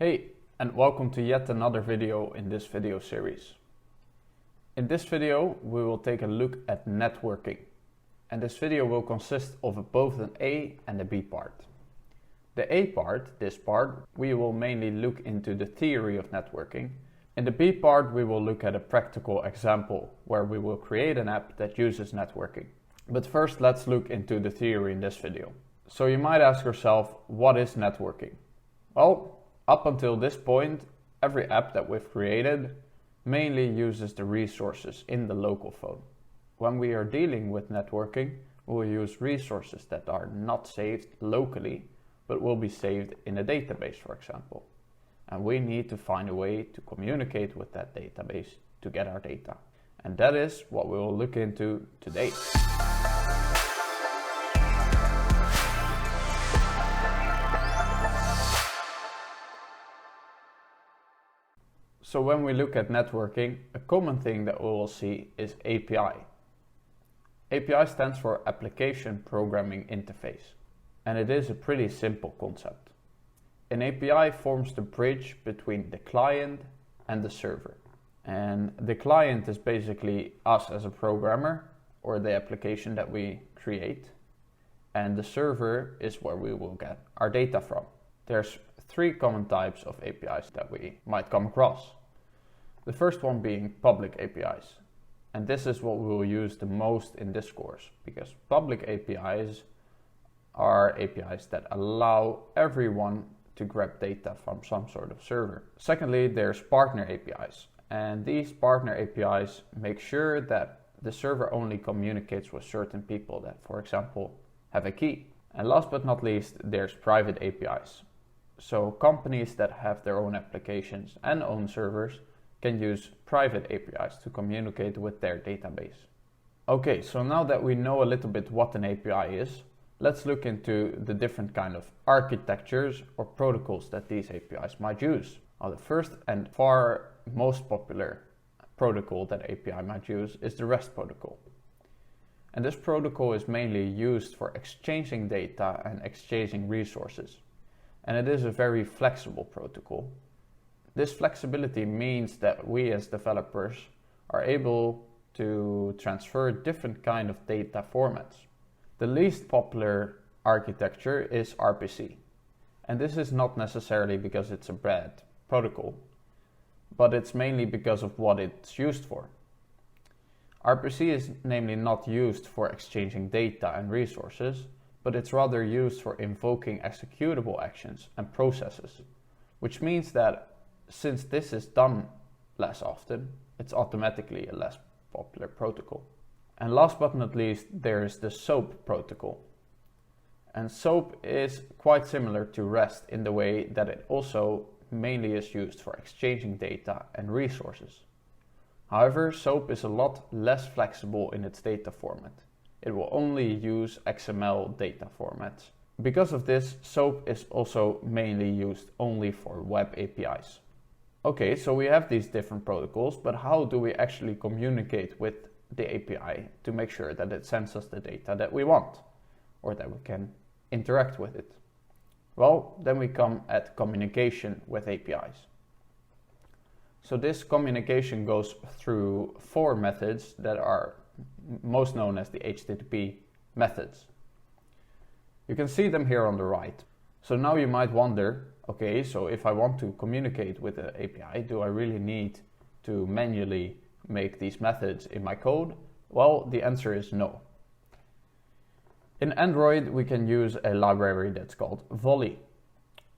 Hey, and welcome to yet another video in this video series. In this video, we will take a look at networking. And this video will consist of both an A and a B part. The A part, this part, we will mainly look into the theory of networking. In the B part, we will look at a practical example where we will create an app that uses networking. But first, let's look into the theory in this video. So you might ask yourself, what is networking? Well, up until this point, every app that we've created mainly uses the resources in the local phone. When we are dealing with networking, we will use resources that are not saved locally, but will be saved in a database, for example. And we need to find a way to communicate with that database to get our data. And that is what we will look into today. So when we look at networking, a common thing that we will see is API. API stands for Application Programming Interface, and it is a pretty simple concept. An API forms the bridge between the client and the server. And the client is basically us as a programmer or the application that we create. And the server is where we will get our data from. There's three common types of APIs that we might come across. The first one being public APIs. And this is what we will use the most in this course, because public APIs are APIs that allow everyone to grab data from some sort of server. Secondly, there's partner APIs. And these partner APIs make sure that the server only communicates with certain people that, for example, have a key. And last but not least, there's private APIs. So companies that have their own applications and own servers can use private APIs to communicate with their database. Okay, so now that we know a little bit what an API is, let's look into the different kind of architectures or protocols that these APIs might use. Now, the first and far most popular protocol that API might use is the REST protocol. And this protocol is mainly used for exchanging data and exchanging resources. And it is a very flexible protocol. This flexibility means that we as developers are able to transfer different kind of data formats. The least popular architecture is RPC. And this is not necessarily because it's a bad protocol, but it's mainly because of what it's used for. RPC is namely not used for exchanging data and resources, but it's rather used for invoking executable actions and processes, which means that since this is done less often, it's automatically a less popular protocol. And last but not least, there is the SOAP protocol. And SOAP is quite similar to REST in the way that it also mainly is used for exchanging data and resources. However, SOAP is a lot less flexible in its data format. It will only use XML data formats. Because of this, SOAP is also mainly used only for web APIs. Okay, so we have these different protocols, but how do we actually communicate with the API to make sure that it sends us the data that we want, or that we can interact with it? Well, then we come at communication with APIs. So this communication goes through four methods that are most known as the HTTP methods. You can see them here on the right. So now you might wonder, okay, so if I want to communicate with the API, do I really need to manually make these methods in my code? Well, the answer is no. In Android, we can use a library that's called Volley.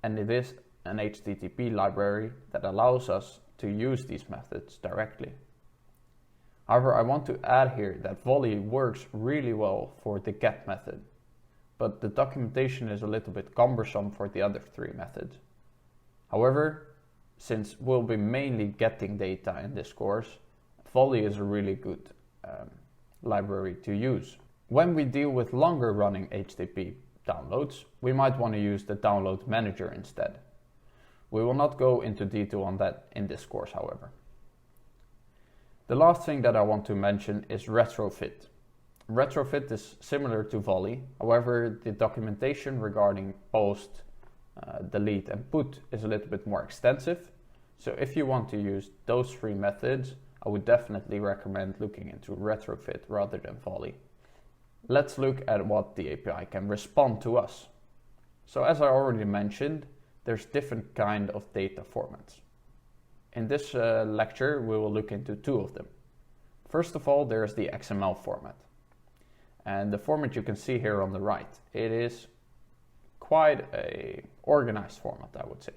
And it is an HTTP library that allows us to use these methods directly. However, I want to add here that Volley works really well for the get method, but the documentation is a little bit cumbersome for the other three methods. However, since we'll be mainly getting data in this course, Volley is a really good library to use. When we deal with longer running HTTP downloads, we might want to use the download manager instead. We will not go into detail on that in this course, however. The last thing that I want to mention is retrofit. Retrofit is similar to Volley, however the documentation regarding post delete, and put is a little bit more extensive. So if you want to use those three methods, I would definitely recommend looking into retrofit rather than volley. Let's look at what the API can respond to us. So as I already mentioned, there's different kind of data formats. In this lecture, we will look into two of them. First of all, there's the XML format. And the format you can see here on the right. It is quite a organized format, I would say.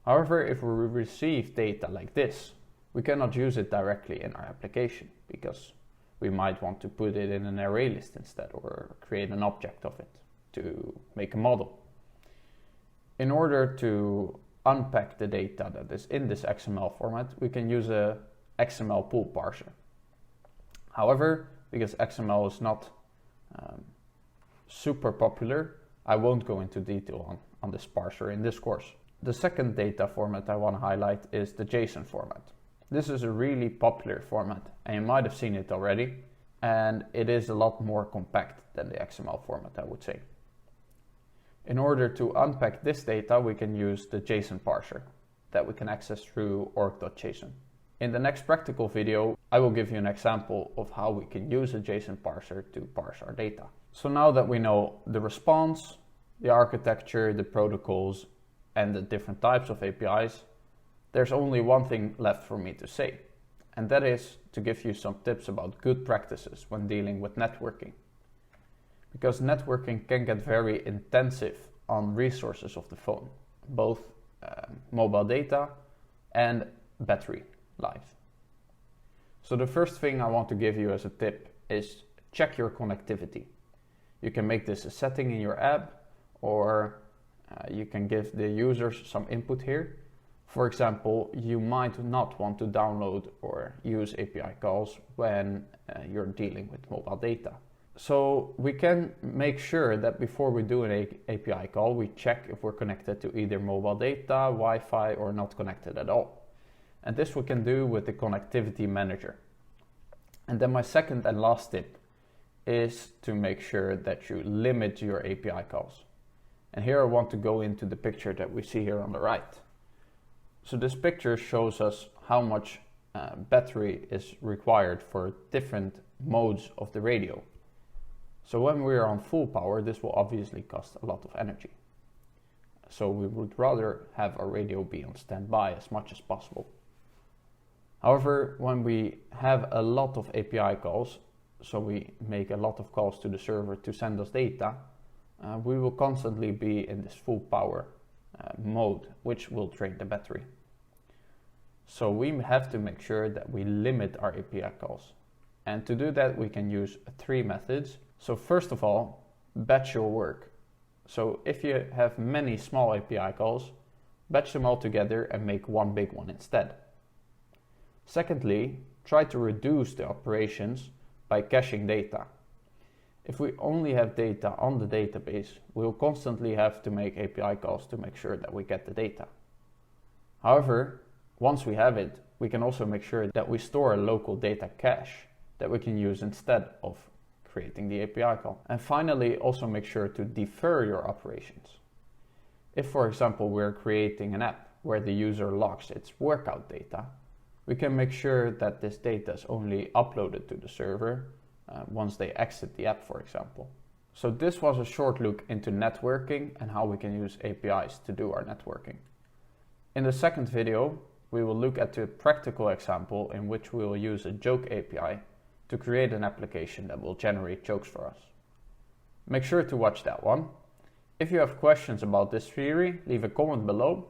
However, if we receive data like this, we cannot use it directly in our application because we might want to put it in an array list instead or create an object of it to make a model. In order to unpack the data that is in this XML format, we can use a XML pool parser. However, because XML is not super popular, I won't go into detail on this parser in this course. The second data format I want to highlight is the JSON format. This is a really popular format, and you might have seen it already, and it is a lot more compact than the XML format, I would say. In order to unpack this data, we can use the JSON parser that we can access through org.json. In the next practical video, I will give you an example of how we can use a JSON parser to parse our data. So now that we know the response, the architecture, the protocols, and the different types of APIs, there's only one thing left for me to say, and that is to give you some tips about good practices when dealing with networking. Because networking can get very intensive on resources of the phone, both mobile data and battery life. So the first thing I want to give you as a tip is check your connectivity. You can make this a setting in your app, or you can give the users some input here. For example, you might not want to download or use API calls when you're dealing with mobile data. So we can make sure that before we do an API call, we check if we're connected to either mobile data, Wi-Fi, or not connected at all. And this we can do with the connectivity manager. And then my second and last tip is to make sure that you limit your API calls. And here I want to go into the picture that we see here on the right. So this picture shows us how much battery is required for different modes of the radio. So when we are on full power, this will obviously cost a lot of energy. So we would rather have our radio be on standby as much as possible. However, when we have a lot of API calls, so we make a lot of calls to the server to send us data, we will constantly be in this full power mode, which will drain the battery. So we have to make sure that we limit our API calls. And to do that, we can use three methods. So first of all, batch your work. So if you have many small API calls, batch them all together and make one big one instead. Secondly, try to reduce the operations by caching data. If we only have data on the database, we will constantly have to make API calls to make sure that we get the data. However, once we have it, we can also make sure that we store a local data cache that we can use instead of creating the API call. And finally, also make sure to defer your operations. If, for example, we're creating an app where the user logs its workout data, we can make sure that this data is only uploaded to the server once they exit the app, for example. So this was a short look into networking and how we can use APIs to do our networking. In the second video, we will look at a practical example in which we will use a joke API to create an application that will generate jokes for us. Make sure to watch that one. If you have questions about this theory, leave a comment below,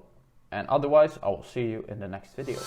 and otherwise I will see you in the next video.